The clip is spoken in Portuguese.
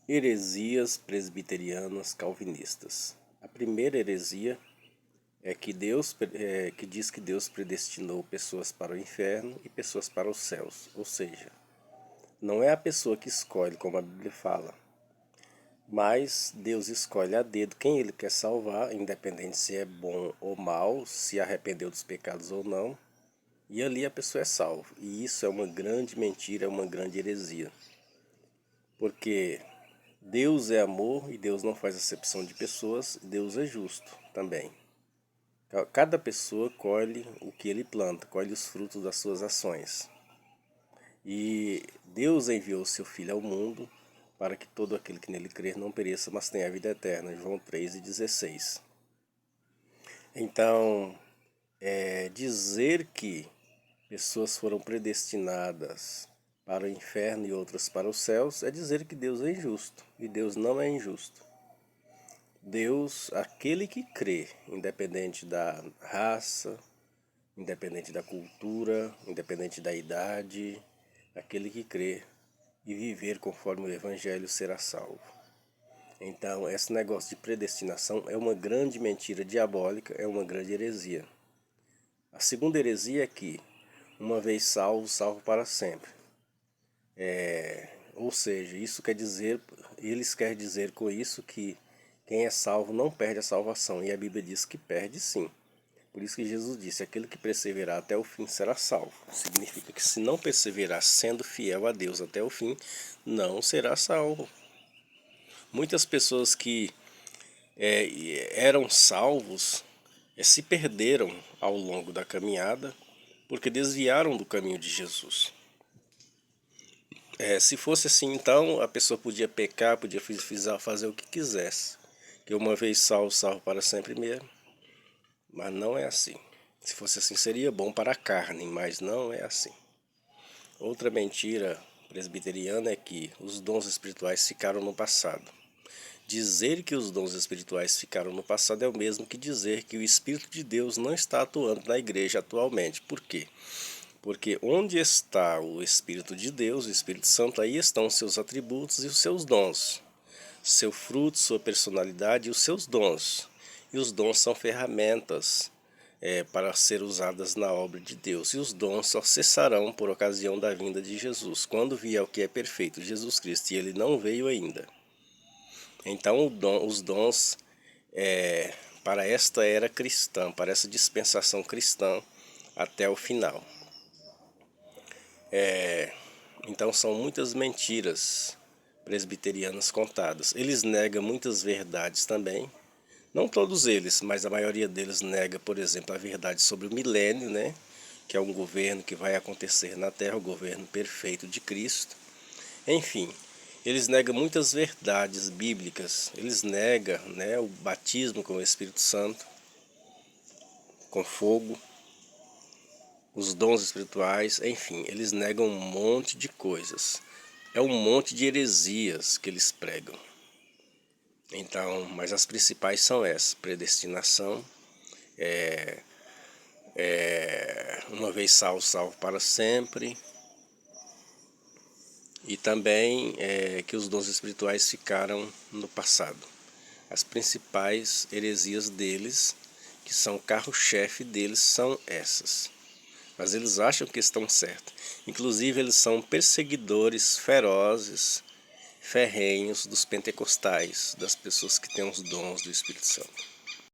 Heresias presbiterianas calvinistas. A primeira heresia é que que diz que Deus predestinou pessoas para o inferno e pessoas para os céus. Ou seja, não é a pessoa que escolhe, como a Bíblia fala, mas Deus escolhe a dedo quem Ele quer salvar, independente se é bom ou mal, se arrependeu dos pecados ou não, e ali a pessoa é salva. E isso é uma grande mentira, é uma grande heresia. Porque Deus é amor e Deus não faz acepção de pessoas, Deus é justo também. Cada pessoa colhe o que ele planta, colhe os frutos das suas ações. E Deus enviou seu Filho ao mundo para que todo aquele que nele crer não pereça, mas tenha a vida eterna. João 3,16. Então, dizer que pessoas foram predestinadas para o inferno e outras para os céus é dizer que Deus é injusto. E Deus não é injusto. Deus, aquele que crê, independente da raça, independente da cultura, independente da idade, aquele que crê e viver conforme o Evangelho será salvo. Então, esse negócio de predestinação é uma grande mentira diabólica, é uma grande heresia. A segunda heresia é que, uma vez salvo, salvo para sempre. Ou seja, isso quer dizer, eles querem dizer com isso que quem é salvo não perde a salvação, e a Bíblia diz que perde sim. Por isso que Jesus disse, aquele que perseverar até o fim será salvo. Significa que se não perseverar sendo fiel a Deus até o fim, não será salvo. Muitas pessoas que eram salvos se perderam ao longo da caminhada porque desviaram do caminho de Jesus. Se fosse assim, então a pessoa podia pecar, podia fazer o que quisesse. Que uma vez salvo, salvo para sempre mesmo. Mas não é assim. Se fosse assim, seria bom para a carne, mas não é assim. Outra mentira presbiteriana é que os dons espirituais ficaram no passado. Dizer que os dons espirituais ficaram no passado é o mesmo que dizer que o Espírito de Deus não está atuando na igreja atualmente. Por quê? Porque onde está o Espírito de Deus, o Espírito Santo, aí estão os seus atributos e os seus dons. Seu fruto, sua personalidade e os seus dons. E os dons são ferramentas para ser usadas na obra de Deus. E os dons só cessarão por ocasião da vinda de Jesus. Quando vier o que é perfeito, Jesus Cristo, e ele não veio ainda. Então os dons para esta era cristã, para essa dispensação cristã até o final. Então são muitas mentiras presbiterianas contadas. Eles negam muitas verdades também. Não todos eles, mas a maioria deles nega, por exemplo, a verdade sobre o milênio, né? Que é um governo que vai acontecer na Terra, o governo perfeito de Cristo. Enfim, eles negam muitas verdades bíblicas. Eles negam, né, o batismo com o Espírito Santo, com fogo, os dons espirituais, enfim, eles negam um monte de coisas. É um monte de heresias que eles pregam. Então, mas as principais são essas: predestinação, uma vez salvo, salvo para sempre, e também que os dons espirituais ficaram no passado. As principais heresias deles, que são o carro-chefe deles, são essas. Mas eles acham que estão certos. Inclusive, eles são perseguidores ferozes, ferrenhos dos pentecostais, das pessoas que têm os dons do Espírito Santo.